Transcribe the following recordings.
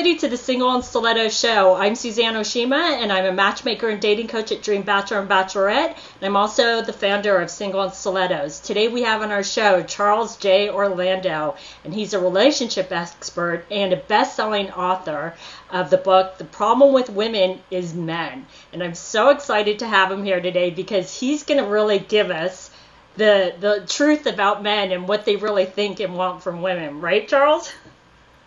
everybody to the Single and Stilettos Show. I'm Suzanne Oshima, and I'm a matchmaker and dating coach at Dream Bachelor and Bachelorette, and I'm also the founder of Single and Stilettos. Today we have on our show Charles J. Orlando, and he's a relationship expert and a best-selling author of the book, The Problem with Women is Men. And I'm so excited to have him here today because he's going to really give us the truth about men and what they really think and want from women. Right, Charles?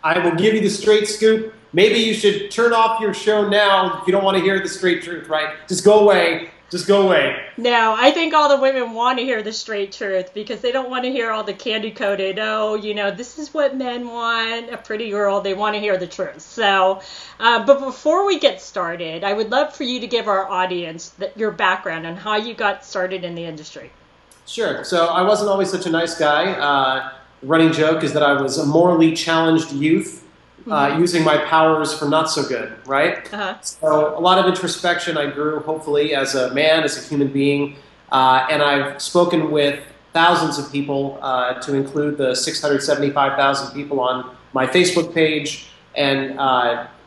I will give you the straight scoop. Maybe you should turn off your show now if you don't want to hear the straight truth, right? Just go away. Just go away. No, I think all the women want to hear the straight truth because they don't want to hear all the candy-coated, this is what men want, a pretty girl. They want to hear the truth. So, but before we get started, I would love for you to give our audience your background on how you got started in the industry. Sure. So I wasn't always such a nice guy. Running joke is that I was a morally challenged youth, using my powers for not so good, right? So a lot of introspection. I grew, hopefully, as a man, as a human being, and I've spoken with thousands of people, to include the 675,000 people on my Facebook page, and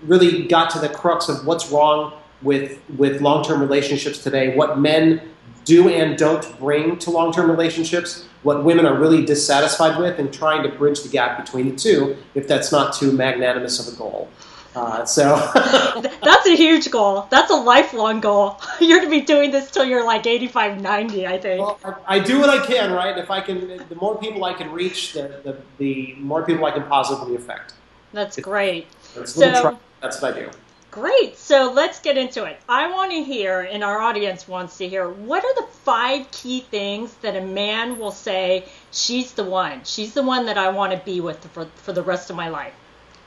really got to the crux of what's wrong with long-term relationships today, what men do and don't bring to long-term relationships, what women are really dissatisfied with, and trying to bridge the gap between the two, if that's not too magnanimous of a goal. That's a huge goal. That's a lifelong goal. You're going to be doing this till you're like 85, 90, I think. Well, I do what I can, right? If I can, the more people I can reach, the more people I can positively affect. That's great. That's what I do. Great. So let's get into it. I want to hear, and our audience wants to hear, what are the 5 key things that a man will say, she's the one. She's the one that I want to be with for the rest of my life.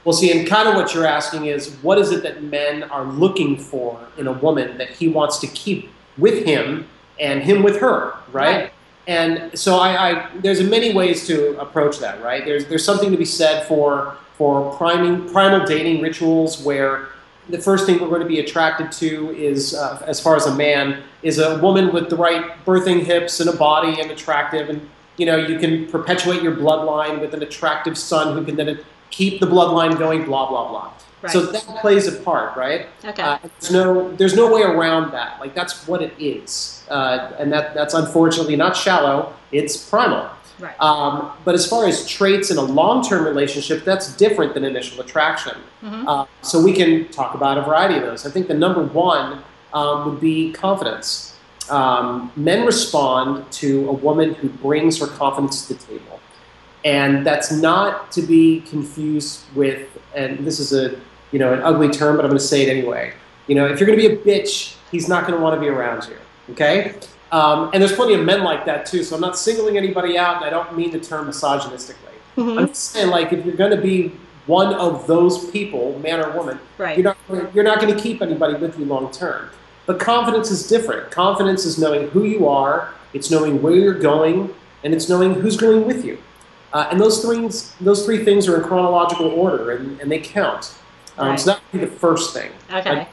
Well, see, and kind of what you're asking is, what is it that men are looking for in a woman that he wants to keep with him and him with her, right? And so there's many ways to approach that, right? There's something to be said for primal dating rituals where the first thing we're going to be attracted to is, as far as a man, is a woman with the right birthing hips and a body and attractive. And, you can perpetuate your bloodline with an attractive son who can then keep the bloodline going, blah, blah, blah. Right. So that plays a part, right? Okay. There's no way around that. Like, that's what it is. And that's unfortunately not shallow. It's primal. Right. But as far as traits in a long-term relationship, that's different than initial attraction. So we can talk about a variety of those. I think the number one would be confidence. Men respond to a woman who brings her confidence to the table. And that's not to be confused with, and this is an ugly term, but I'm going to say it anyway. If you're going to be a bitch, he's not going to want to be around you, okay? And there's plenty of men like that too, so I'm not singling anybody out, and I don't mean the term misogynistically. I'm just saying, like, if you're going to be one of those people, man or woman, right, you're not going to keep anybody with you long term. But confidence is different. Confidence is knowing who you are, it's knowing where you're going, and it's knowing who's going with you. And those three things are in chronological order, and they count. Right. So that would be the first thing. Okay.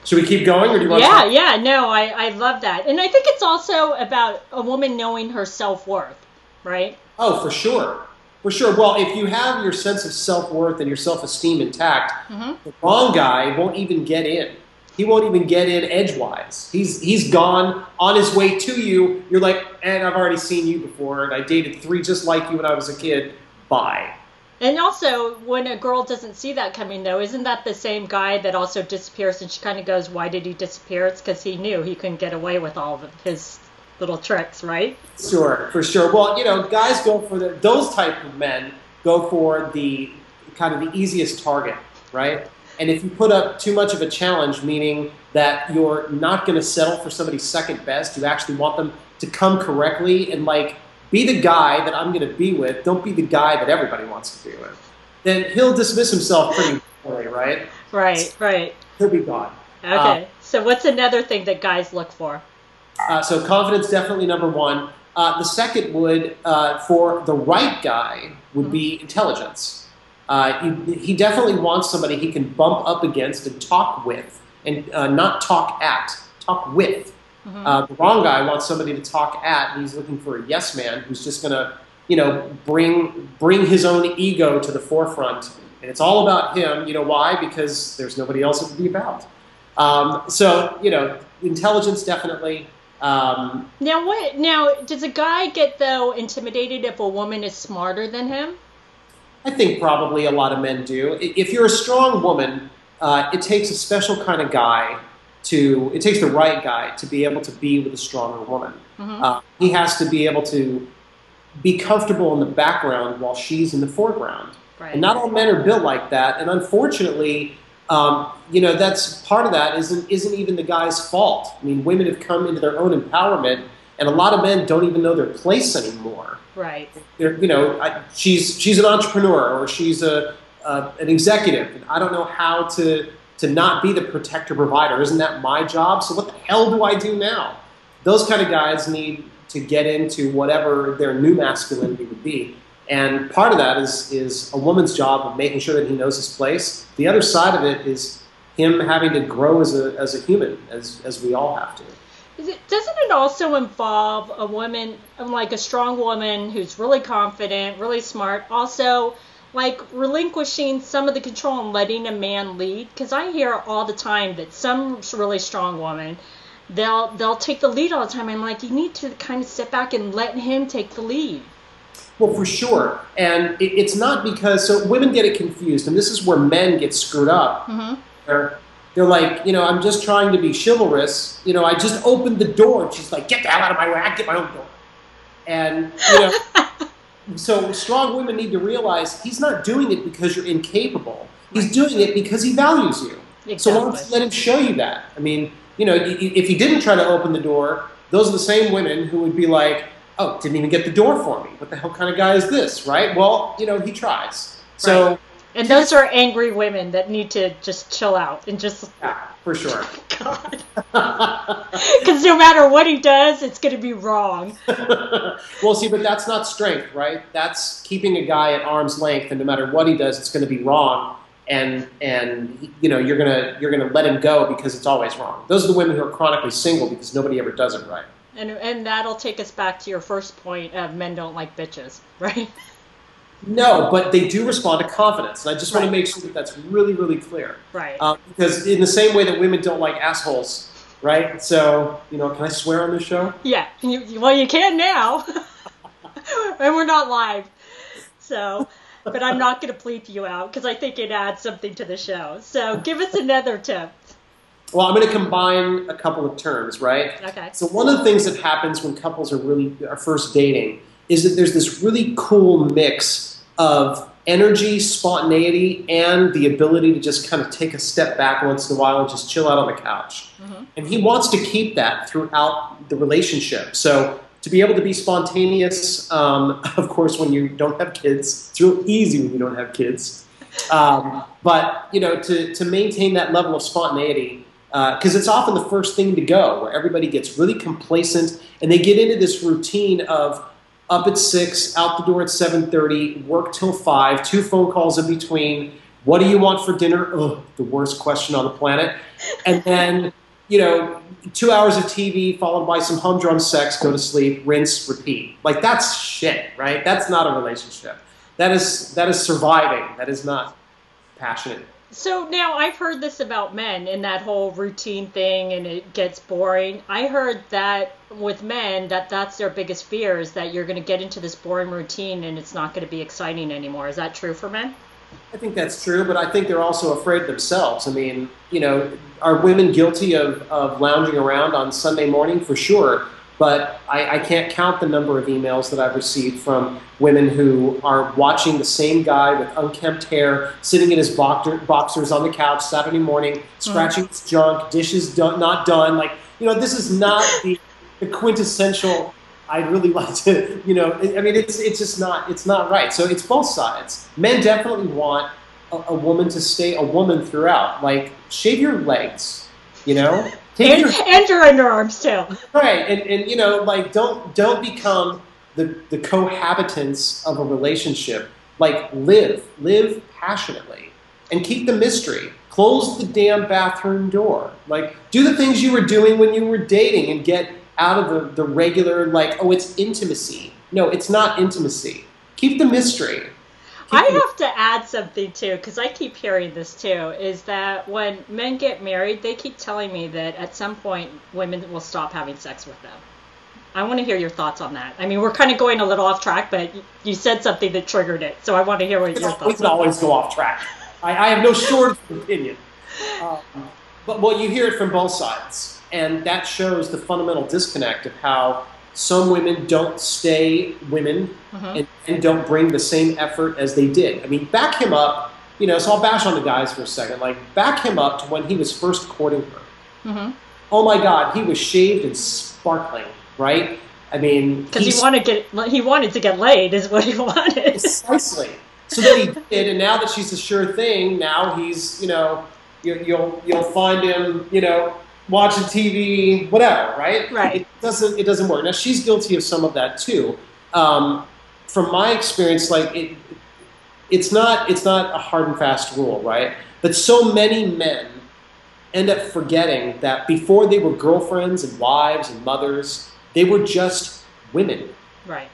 Should we keep going, or do you want to? I love that. And I think it's also about a woman knowing her self-worth, right? Oh, for sure. For sure. Well, if you have your sense of self-worth and your self-esteem intact, the wrong guy won't even get in. He won't even get in edgewise. He's gone on his way to you. You're like, and I've already seen you before, and I dated 3 just like you when I was a kid. Bye. And also, when a girl doesn't see that coming, though, isn't that the same guy that also disappears and she kind of goes, why did he disappear? It's because he knew he couldn't get away with all of his little tricks, right? Sure, for sure. Well, guys go for those type of men go for the kind of the easiest target, right? And if you put up too much of a challenge, meaning that you're not going to settle for somebody's second best, you actually want them to come correctly and, like, be the guy that I'm going to be with. Don't be the guy that everybody wants to be with. Then he'll dismiss himself pretty quickly, right? Right. He'll be gone. Okay. So what's another thing that guys look for? So confidence, definitely number one. The second would, for the right guy, would be intelligence. He definitely wants somebody he can bump up against and talk with, and not talk at, talk with. The wrong guy wants somebody to talk at, and he's looking for a yes man who's just going to, bring his own ego to the forefront And it's all about him. You know why? Because there's nobody else it would be about. So, you know, intelligence definitely. Now, does a guy get, though, intimidated if a woman is smarter than him? I think probably a lot of men do. If you're a strong woman, it takes a special kind of guy it takes the right guy to be able to be with a stronger woman. He has to be able to be comfortable in the background while she's in the foreground. Right. And not all men are built like that. And unfortunately, you know, that's part of that isn't even the guy's fault. I mean, women have come into their own empowerment, and a lot of men don't even know their place anymore. Right. You know, she's an entrepreneur, or she's an executive, and I don't know how to not be the protector provider. Isn't that my job? So what the hell do I do now? Those kind of guys need to get into whatever their new masculinity would be. And part of that is a woman's job of making sure that he knows his place. The other side of it is him having to grow as a human, as we all have to. Doesn't it also involve a woman, like a strong woman who's really confident, really smart, also like relinquishing some of the control and letting a man lead? Because I hear all the time that some really strong woman, they'll take the lead all the time. I'm like, you need to kind of step back and let him take the lead. Well, for sure. And it's not because, so women get it confused, and this is where men get screwed up. They're like, you know, I'm just trying to be chivalrous. You know, I just opened the door. And she's like, get the hell out of my way. I get my own door. And, you know, so strong women need to realize he's not doing it because you're incapable. He's doing it because he values you. Exactly. So why don't you let him show you that? I mean, you know, if he didn't try to open the door, those are the same women who would be like, oh, didn't even get the door for me. What the hell kind of guy is this, right? Well, you know, he tries. So. Right. And those are angry women that need to just chill out and just... Yeah, for sure. God. Because no matter what he does, it's going to be wrong. Well, see, but that's not strength, right? That's keeping a guy at arm's length, and no matter what he does, it's going to be wrong. And you know, you're gonna let him go because it's always wrong. Those are the women who are chronically single because nobody ever does it right. And that'll take us back to your first point of men don't like bitches, right? No, but they do respond to confidence, and I just want to make sure that that's really, really clear. Right. Because in the same way that women don't like assholes, right? So, you know, can I swear on this show? Yeah. Well, you can now. And we're not live. So, but I'm not going to bleep you out because I think it adds something to the show. So give us another tip. Well, I'm going to combine a couple of terms, right? Okay. So one of the things that happens when couples are first dating is that there's this really cool mix of energy, spontaneity, and the ability to just kind of take a step back once in a while and just chill out on the couch. And he wants to keep that throughout the relationship. So to be able to be spontaneous, of course, when you don't have kids, it's real easy when you don't have kids. But, you know, to maintain that level of spontaneity, because it's often the first thing to go, where everybody gets really complacent and they get into this routine of up at 6, out the door at 7:30, work till 5, 2 phone calls in between. What do you want for dinner? Ugh, the worst question on the planet. And then, you know, 2 hours of TV followed by some humdrum sex, go to sleep, rinse, repeat. Like, that's shit, right? That's not a relationship. That is surviving. That is not passionate. So now I've heard this about men and that whole routine thing, and it gets boring. I heard that with men, that's their biggest fear, is that you're going to get into this boring routine and it's not going to be exciting anymore. Is that true for men? I think that's true, but I think they're also afraid themselves. I mean, you know, are women guilty of lounging around on Sunday morning? For sure. But I can't count the number of emails that I've received from women who are watching the same guy with unkempt hair, sitting in his boxers on the couch Saturday morning, scratching his junk, dishes not done. Like, you know, this is not the quintessential, I'd really like to, you know, I mean, it's just not, it's not right. So it's both sides. Men definitely want a woman to stay a woman throughout. Like, shave your legs, you know? And your underarms too. Right, and you know, like, don't become the cohabitants of a relationship. Like, live passionately, and keep the mystery. Close the damn bathroom door. Like, do the things you were doing when you were dating, and get out of the regular, like, oh, it's intimacy. No, it's not intimacy. Keep the mystery. I have to add something too, because I keep hearing this too, is that when men get married, they keep telling me that at some point women will stop having sex with them. I want to hear your thoughts on that. I mean, we're kind of going a little off track, but you said something that triggered it, so I want to hear what your thoughts are. We can always go off track. I have no shortage of opinion. But well, you hear it from both sides, and that shows the fundamental disconnect of how some women don't stay women and don't bring the same effort as they did. I mean, back him up, you know, so I'll bash on the guys for a second. Like, back him up to when he was first courting her. Oh my God, he was shaved and sparkling, right? I mean, because he wanted to get laid, is what he wanted. Precisely. So then he did, and now that she's a sure thing, now he's, you know, you'll find him, you know, watching TV, whatever, right? Right. It doesn't work. Now she's guilty of some of that too. From my experience, like it's not a hard and fast rule, right? But so many men end up forgetting that before they were girlfriends and wives and mothers, they were just women. Right.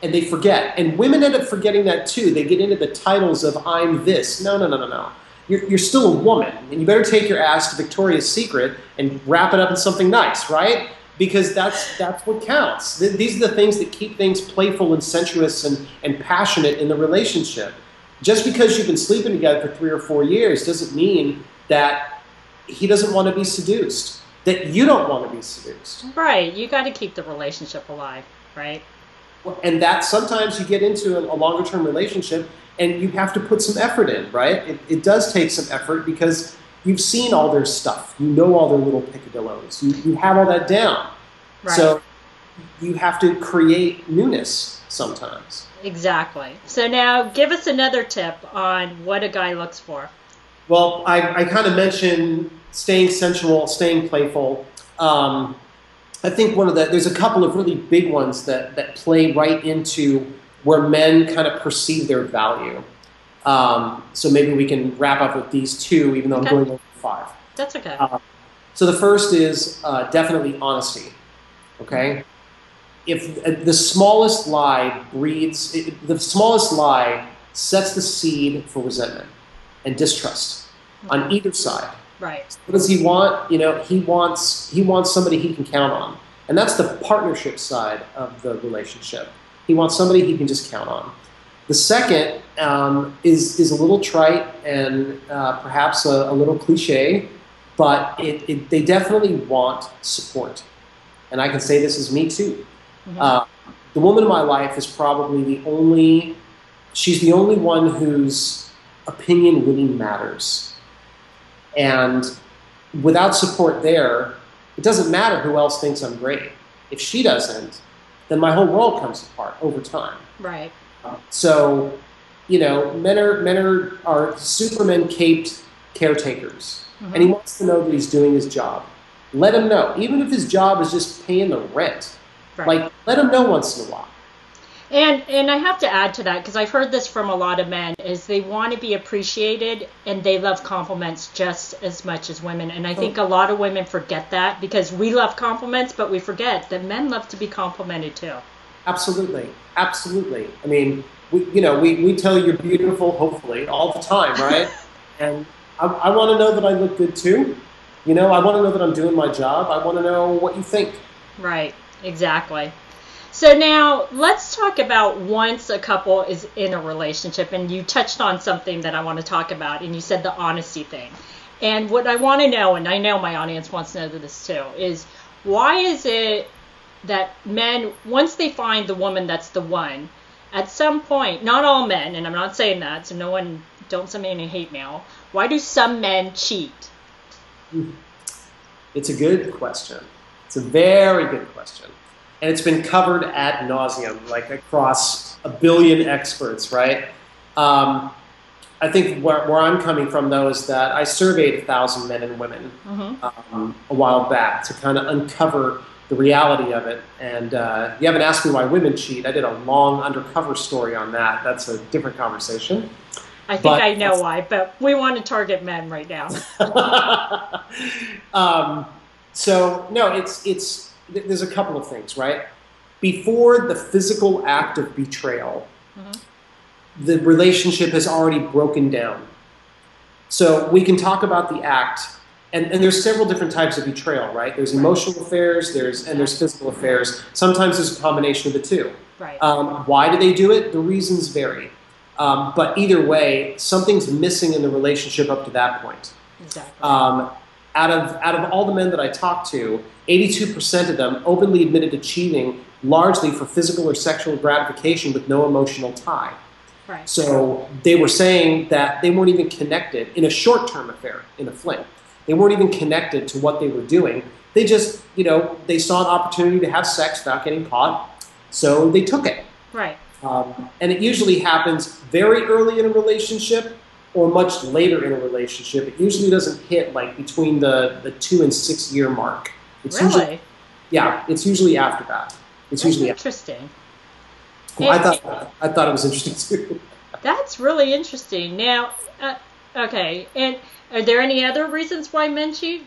And they forget. And women end up forgetting that too. They get into the titles of I'm this. No. You're still a woman, and you better take your ass to Victoria's Secret and wrap it up in something nice, right? Because that's what counts. These are the things that keep things playful and sensuous and passionate in the relationship. Just because you've been sleeping together for 3 or 4 years doesn't mean that he doesn't want to be seduced, that you don't want to be seduced. Right. You got to keep the relationship alive, right? And that sometimes you get into a longer-term relationship and you have to put some effort in, right? It does take some effort because you've seen all their stuff. You know all their little picadillos. You have all that down. Right. So you have to create newness sometimes. Exactly. So now give us another tip on what a guy looks for. Well, I kind of mentioned staying sensual, staying playful. I think there's a couple of really big ones that play right into where men kind of perceive their value. So maybe we can wrap up with these two, even though I'm going over 5. That's okay. So the first is definitely honesty. Okay? If the smallest lie the smallest lie sets the seed for resentment and distrust on either side. Right. What does he want? You know, he wants somebody he can count on. And that's the partnership side of the relationship. He wants somebody he can just count on. The second is a little trite and perhaps a little cliche, but they definitely want support. And I can say this is me too. The woman in my life is probably she's the only one whose opinion really matters. And without support there, it doesn't matter who else thinks I'm great. If she doesn't, then my whole world comes apart over time. Right. So, you know, men are Superman caped caretakers. And he wants to know that he's doing his job. Let him know. Even if his job is just paying the rent. Right. Like, let him know once in a while. And I have to add to that, because I've heard this from a lot of men, is they want to be appreciated and they love compliments just as much as women. And I think a lot of women forget that, because we love compliments, but we forget that men love to be complimented too. Absolutely. Absolutely. I mean, we tell you you're beautiful, hopefully, all the time, right? And I want to know that I look good too. You know, I want to know that I'm doing my job. I want to know what you think. Right. Exactly. So now let's talk about once a couple is in a relationship, and you touched on something that I want to talk about, and you said the honesty thing. And what I want to know, and I know my audience wants to know this too, is why is it that men, once they find the woman that's the one, at some point, not all men, and I'm not saying that, so no one, don't send me any hate mail, why do some men cheat? It's a good question. It's a very good question. And it's been covered ad nauseum, like across a billion experts, right? I think where I'm coming from, though, is that I surveyed 1,000 men and women a while back to kind of uncover the reality of it. And you haven't asked me why women cheat. I did a long undercover story on that. That's a different conversation. I think I know why, but we want to target men right now. So, no, there's a couple of things, right? Before the physical act of betrayal, the relationship has already broken down. So we can talk about the act, and there's several different types of betrayal, right? There's emotional affairs, there's physical affairs. Sometimes there's a combination of the two. Right. Why do they do it? The reasons vary. But either way, something's missing in the relationship up to that point. Exactly. Out of all the men that I talked to, 82% of them openly admitted to cheating largely for physical or sexual gratification with no emotional tie. Right. So they were saying that they weren't even connected in a short-term affair, in a fling. They weren't even connected to what they were doing. They just, they saw an opportunity to have sex without getting caught, so they took it. Right. And it usually happens very early in a relationship or much later in a relationship. It usually doesn't hit like between the 2 and 6 year mark. It's really? It's usually after that. It's That's usually interesting. Well, I thought it was interesting too. That's really interesting. Now, okay, and are there any other reasons why men cheat?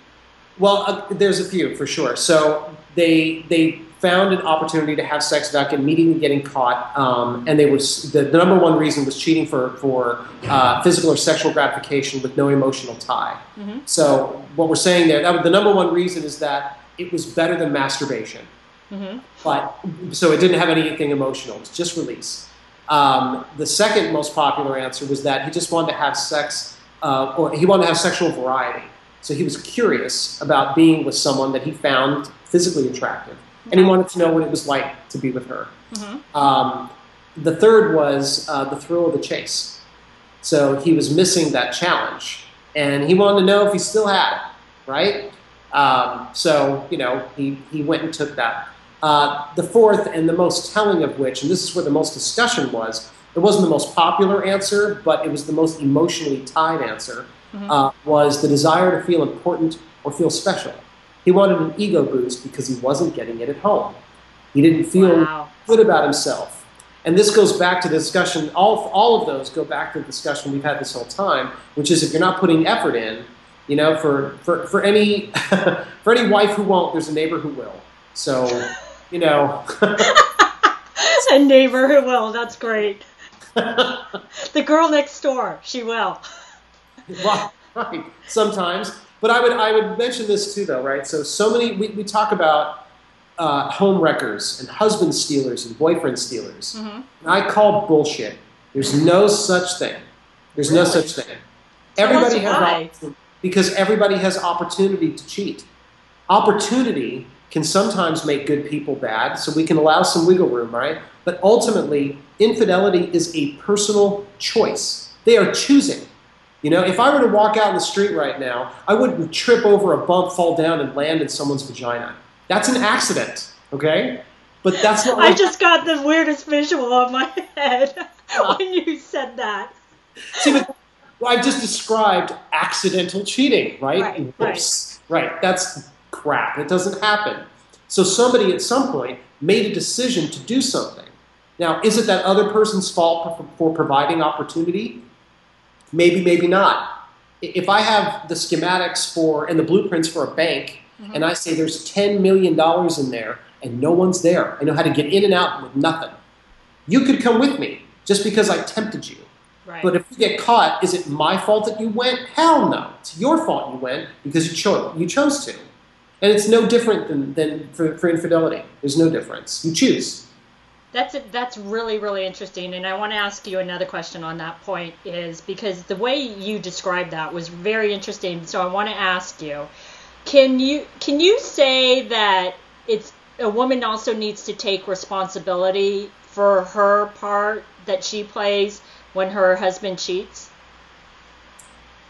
Well, there's a few for sure. So they found an opportunity to have sex without immediately getting caught, and they was the number one reason was cheating for physical or sexual gratification with no emotional tie. Mm-hmm. So what we're saying there, the number one reason is that it was better than masturbation. Mm-hmm. But so it didn't have anything emotional. It was just release. The second most popular answer was that he just wanted to have sex, or he wanted to have sexual variety. So he was curious about being with someone that he found physically attractive, and he wanted to know what it was like to be with her. Mm-hmm. The third was the thrill of the chase. So he was missing that challenge, and he wanted to know if he still had it, right? So he went and took that. The fourth and the most telling of which, and this is where the most discussion was, it wasn't the most popular answer, but it was the most emotionally tied answer, was the desire to feel important or feel special. He wanted an ego boost because he wasn't getting it at home. He didn't feel good about himself. And this goes back to the discussion, all of those go back to the discussion we've had this whole time, which is if you're not putting effort in, for any for any wife who won't, there's a neighbor who will. So, a neighbor who will. That's great. The girl next door, she will. Right. Sometimes, but I would mention this too, though, right? So many we talk about home wreckers and husband stealers and boyfriend stealers. Mm-hmm. And I call bullshit. There's no such thing. There's no such thing. Everybody has because everybody has opportunity to cheat. Opportunity can sometimes make good people bad, so we can allow some wiggle room, right? But ultimately, infidelity is a personal choice. They are choosing. If I were to walk out in the street right now, I wouldn't trip over a bump, fall down, and land in someone's vagina. That's an accident, okay? But that's not. I just got the weirdest visual in my head when you said that. See, but I've just described accidental cheating, right? Right. That's crap. It doesn't happen. So somebody at some point made a decision to do something. Now, is it that other person's fault for providing opportunity? Maybe, maybe not. If I have the schematics and the blueprints for a bank, mm-hmm. and I say there's $10 million in there and no one's there, I know how to get in and out with nothing. You could come with me just because I tempted you. Right. But if you get caught, is it my fault that you went? Hell no. It's your fault you went because you chose to. And it's no different than for infidelity. There's no difference. You choose. That's really, really interesting. And I want to ask you another question on that point, is because the way you described that was very interesting. So I want to ask you, can you say that a woman also needs to take responsibility for her part that she plays when her husband cheats?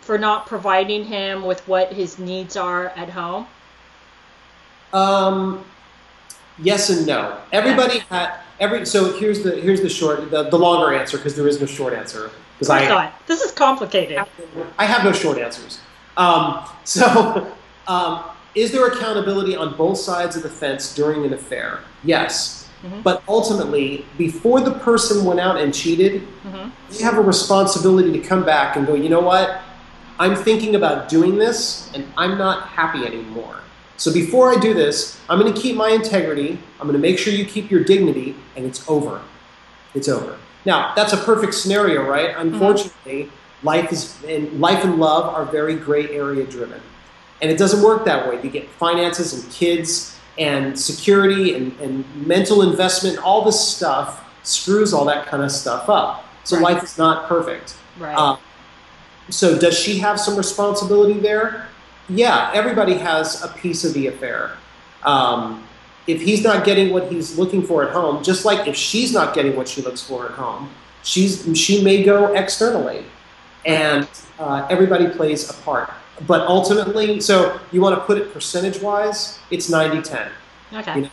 For not providing him with what his needs are at home? Yes and no. Everybody so here's the longer answer, because there is no short answer. This is complicated. I have no short answers. Is there accountability on both sides of the fence during an affair? Yes. Mm-hmm. But ultimately, before the person went out and cheated, mm-hmm. you have a responsibility to come back and go, you know what? I'm thinking about doing this, and I'm not happy anymore. So before I do this, I'm going to keep my integrity, I'm going to make sure you keep your dignity, and it's over. It's over. Now, that's a perfect scenario, right? Unfortunately, life and love are very gray area driven. And it doesn't work that way. You get finances and kids and security and mental investment, all this stuff screws all that kind of stuff up. So life is not perfect. Right. So does she have some responsibility there? Yeah, everybody has a piece of the affair. If he's not getting what he's looking for at home, just like if she's not getting what she looks for at home, she may go externally. And everybody plays a part. But ultimately, so you want to put it percentage-wise, it's 90-10. Okay. You know,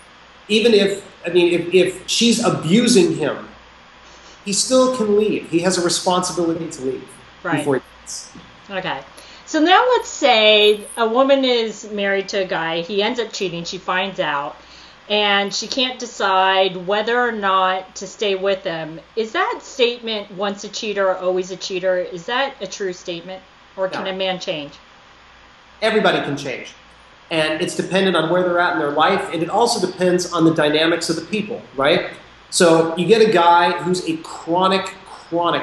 even if she's abusing him, he still can leave. He has a responsibility to leave before he does. Okay. So now let's say a woman is married to a guy. He ends up cheating. She finds out. And she can't decide whether or not to stay with him. Is that statement, once a cheater, always a cheater, is that a true statement? Or can a man change? Everybody can change. And it's dependent on where they're at in their life. And it also depends on the dynamics of the people, right? So you get a guy who's a chronic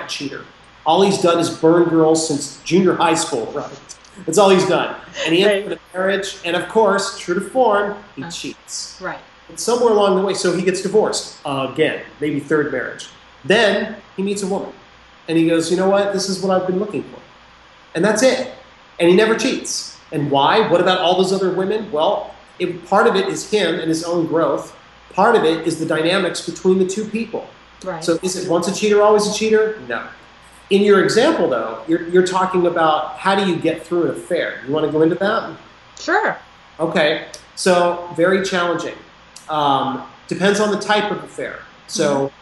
cheater. All he's done is burn girls since junior high school, right? That's all he's done. And he ends up in a marriage, and of course, true to form, he cheats. Right. And somewhere along the way, so he gets divorced again, maybe third marriage. Then he meets a woman, and he goes, you know what? This is what I've been looking for. And that's it. And he never cheats. And why? What about all those other women? Well, part of it is him and his own growth. Part of it is the dynamics between the two people. Right. So is it once a cheater, always a cheater? No. In your example, though, you're talking about how do you get through an affair. You want to go into that? Sure. Okay. So very challenging. Depends on the type of affair. So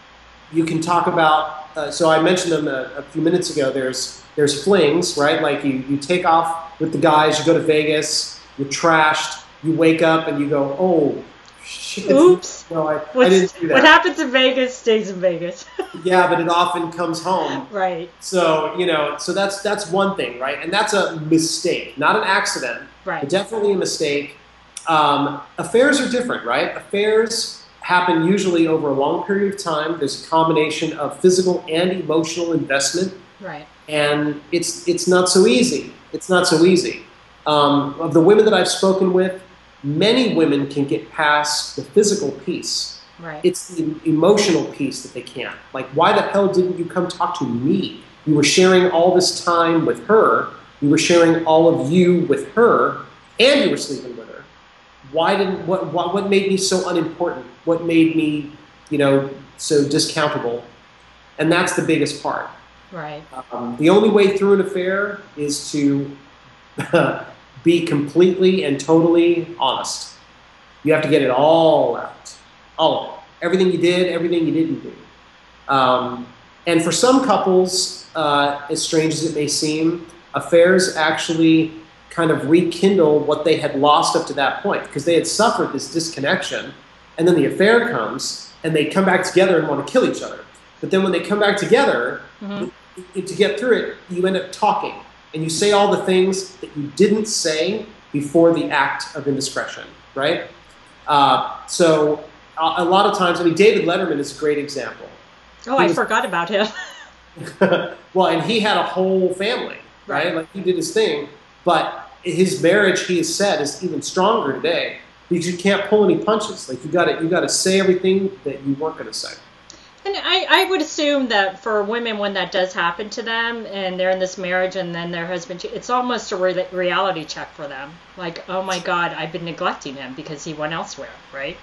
you can talk about, so I mentioned them a few minutes ago, there's flings, right? Like you take off with the guys, you go to Vegas, you're trashed, you wake up and you go, oh, shit. Oops. No, I didn't do that. What happens in Vegas stays in Vegas. Yeah, but it often comes home. Right. So, so that's one thing, right? And that's a mistake, not an accident, but definitely a mistake. Affairs are different, right? Affairs happen usually over a long period of time. There's a combination of physical and emotional investment. Right. And it's not so easy. It's not so easy. Of the women that I've spoken with, many women can get past the physical piece. Right. It's the emotional piece that they can't. Like, why the hell didn't you come talk to me? You were sharing all this time with her. You were sharing all of you with her, and you were sleeping with her. What made me so unimportant? What made me, so discountable? And that's the biggest part. Right. The only way through an affair is to be completely and totally honest. You have to get it all out. All of it. Everything you did, everything you didn't do. And for some couples, as strange as it may seem, affairs actually kind of rekindle what they had lost up to that point, because they had suffered this disconnection, and then the affair comes, and they come back together and want to kill each other. But then when they come back together, to get through it, you end up talking, and you say all the things that you didn't say before the act of indiscretion, right? So a lot of times, David Letterman is a great example. Oh, I forgot about him. Well, and he had a whole family, right? Like, he did his thing, but his marriage, he has said, is even stronger today because you can't pull any punches. Like, you got to say everything that you weren't going to say. And I would assume that for women, when that does happen to them and they're in this marriage and then their husband, it's almost a reality check for them. Like, oh my God, I've been neglecting him because he went elsewhere, right?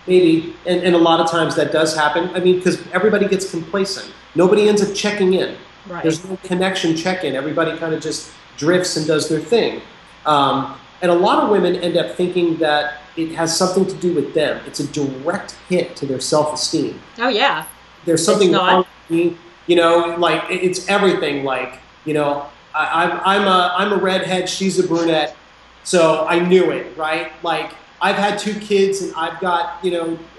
Maybe. And a lot of times that does happen. Because everybody gets complacent. Nobody ends up checking in. Right. There's no connection check-in. Everybody kind of just drifts and does their thing. And a lot of women end up thinking that it has something to do with them. It's a direct hit to their self-esteem. Oh, yeah. There's something wrong with me, like it's everything. Like, I'm a redhead, she's a brunette, so I knew it, right? Like, I've had 2 kids, and I've got,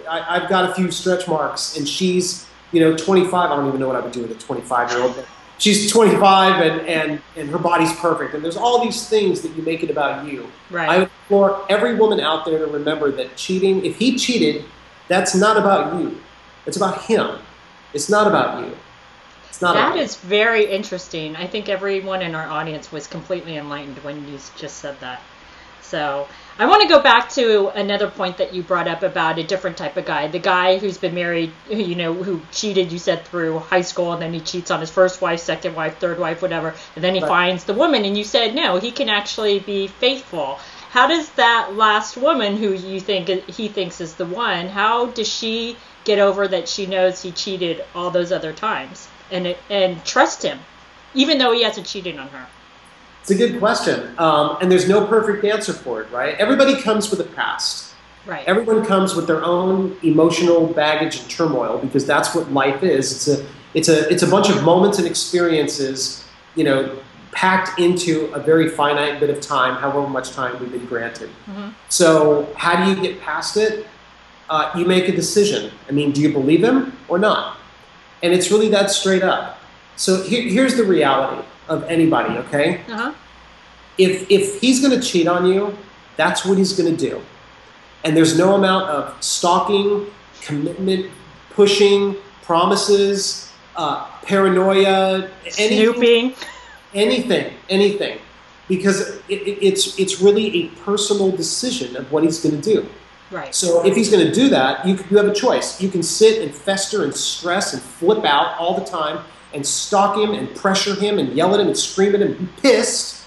I've got a few stretch marks, and she's, 25. I don't even know what I would do with a 25-year-old. But she's 25, and her body's perfect, and there's all these things that you make it about you. Right. I would implore every woman out there to remember that cheating, if he cheated, that's not about you. It's about him. It's not about you. It's not. That is very interesting. I think everyone in our audience was completely enlightened when you just said that. So I want to go back to another point that you brought up about a different type of guy. The guy who's been married, who cheated, you said, through high school, and then he cheats on his first wife, second wife, third wife, whatever, and then he finds the woman, and you said, no, he can actually be faithful. How does that last woman who he thinks is the one, how does she get over that she knows he cheated all those other times and trust him, even though he hasn't cheated on her? It's a good question, and there's no perfect answer for it, right? Everybody comes with a past. Right. Everyone comes with their own emotional baggage and turmoil, because that's what life is. It's a bunch of moments and experiences, packed into a very finite bit of time, however much time we've been granted. Mm-hmm. So how do you get past it? You make a decision. I mean, do you believe him or not? And it's really that straight up. So here's the reality of anybody, okay? Uh-huh. If he's going to cheat on you, that's what he's going to do. And there's no amount of stalking, commitment, pushing, promises, paranoia, snooping, anything. Because it's really a personal decision of what he's going to do. Right. So if he's going to do that, you have a choice. You can sit and fester and stress and flip out all the time and stalk him and pressure him and yell at him and scream at him and be pissed.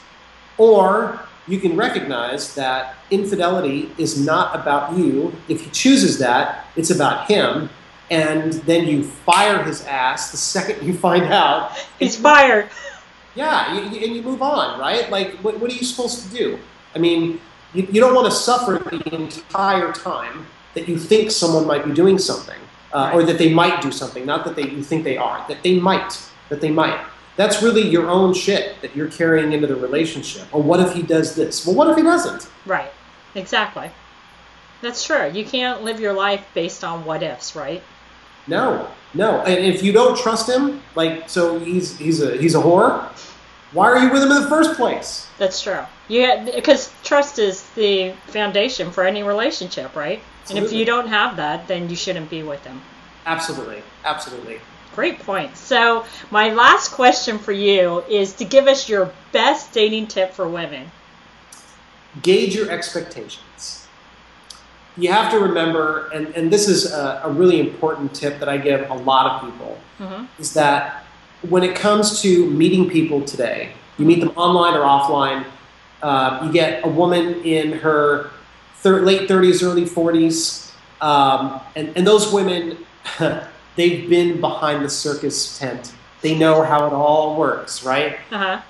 Or you can recognize that infidelity is not about you. If he chooses that, it's about him. And then you fire his ass the second you find out. He's fired. Yeah, and you move on, right? Like, what are you supposed to do? I mean, you don't want to suffer the entire time that you think someone might be doing something. Or that they might do something, not that you think they are, that they might. That's really your own shit that you're carrying into the relationship. Or what if he does this? Well, what if he doesn't? Right, exactly. That's true. You can't live your life based on what ifs, right? No. And if you don't trust him, so he's a whore, why are you with him in the first place? That's true. Because trust is the foundation for any relationship, right? Absolutely. And if you don't have that, then you shouldn't be with him. Absolutely. Great point. So my last question for you is to give us your best dating tip for women. Gauge your expectations. You have to remember, and this is a really important tip that I give a lot of people, is that when it comes to meeting people today, you meet them online or offline, you get a woman in her late 30s, early 40s, and those women, they've been behind the circus tent. They know how it all works, right? Uh-huh.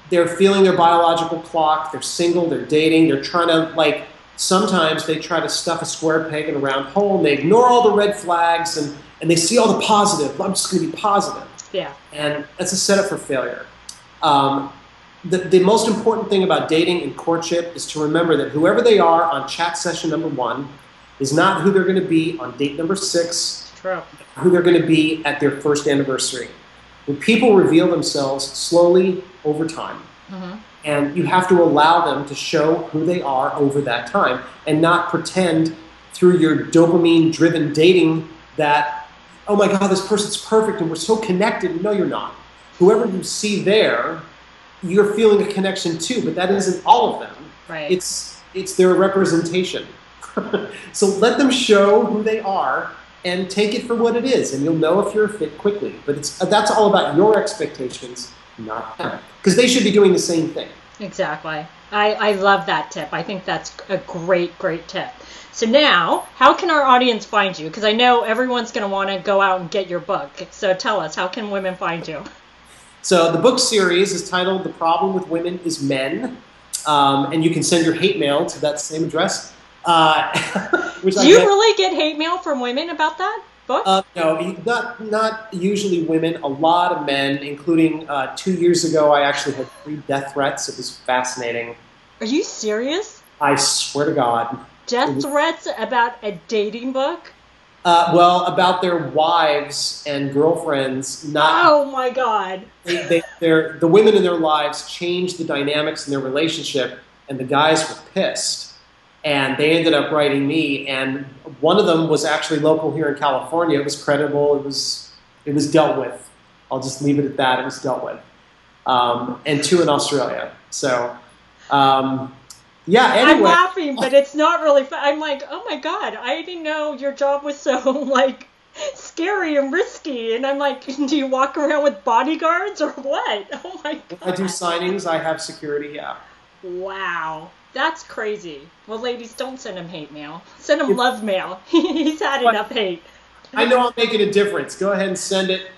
They're feeling their biological clock. They're single. They're dating. They're trying to, sometimes they try to stuff a square peg in a round hole, and they ignore all the red flags, and they see all the positive. I'm just going to be positive. Yeah. And that's a setup for failure. The most important thing about dating and courtship is to remember that whoever they are on chat session number 1 is not who they're going to be on date number 6, True. Who they're going to be at their first anniversary. When people reveal themselves slowly over time, and you have to allow them to show who they are over that time and not pretend through your dopamine-driven dating that, oh my God, this person's perfect and we're so connected. No, you're not. Whoever you see there, you're feeling a connection to, but that isn't all of them. Right. It's their representation. So let them show who they are and take it for what it is, and you'll know if you're a fit quickly. But that's all about your expectations, not them. Because they should be doing the same thing. Exactly. I love that tip. I think that's a great tip. So now, how can our audience find you? Because I know everyone's going to want to go out and get your book. So tell us, how can women find you? So the book series is titled The Problem with Women is Men. And you can send your hate mail to that same address. Do you really get hate mail from women about that book? No, not usually women. A lot of men, including 2 years ago, I actually had 3 death threats. It was fascinating. Are you serious? I swear to God. Death threats about a dating book? Well, about their wives and girlfriends. Oh my God! The women in their lives changed the dynamics in their relationship, and the guys were pissed. And they ended up writing me, and one of them was actually local here in California. It was credible. It was it was dealt with. I'll just leave it at that. It was dealt with. And 2 in Australia. So, yeah, anyway. I'm laughing, but it's not really fun. I'm like, oh my God, I didn't know your job was so, like, scary and risky. And I'm like, do you walk around with bodyguards or what? Oh my God. I do signings. I have security, yeah. Wow. That's crazy. Well, ladies, don't send him hate mail. Send him love mail. He's had enough hate. I know I'm making a difference. Go ahead and send it.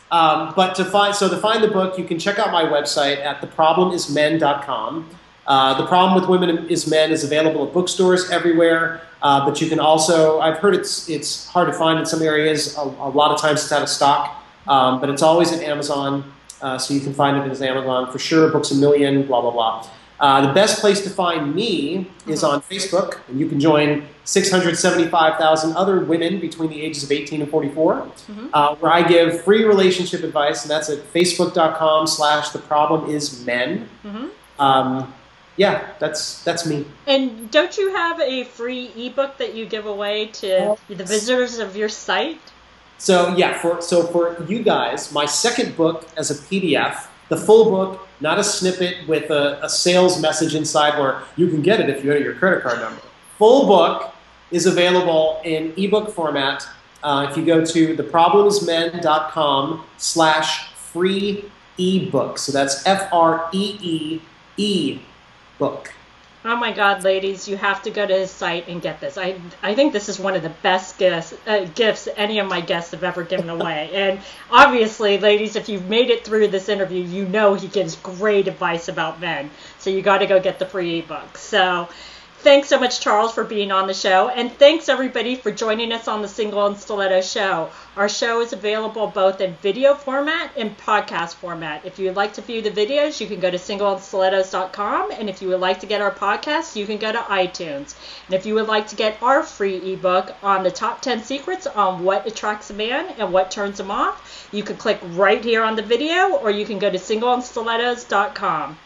But to find the book, you can check out my website at theproblemismen.com. The Problem with Women is Men is available at bookstores everywhere. But you can also, I've heard it's hard to find in some areas. A lot of times it's out of stock. But it's always at Amazon. So you can find it at Amazon for sure. Books A Million, blah, blah, blah. The best place to find me is on Facebook, and you can join 675,000 other women between the ages of 18 and 44, where I give free relationship advice, and that's at facebook.com/theproblem-is-men. Yeah, that's me. And don't you have a free ebook that you give away to the visitors of your site? So yeah, for you guys, my second book as a PDF, the full book, not a snippet with a sales message inside where you can get it if you enter your credit card number. Full book is available in ebook format. If you go to theproblemismen.com/free ebook. So that's FREE book. Oh my God, ladies, you have to go to his site and get this. I think this is one of the best gifts any of my guests have ever given away. And obviously, ladies, if you've made it through this interview, you know he gives great advice about men. So you got to go get the free ebook. So thanks so much, Charles, for being on the show. And thanks, everybody, for joining us on the Single and Stiletto Show. Our show is available both in video format and podcast format. If you would like to view the videos, you can go to singleandstilettos.com. And if you would like to get our podcast, you can go to iTunes. And if you would like to get our free ebook on the top 10 secrets on what attracts a man and what turns him off, you can click right here on the video, or you can go to singleandstilettos.com.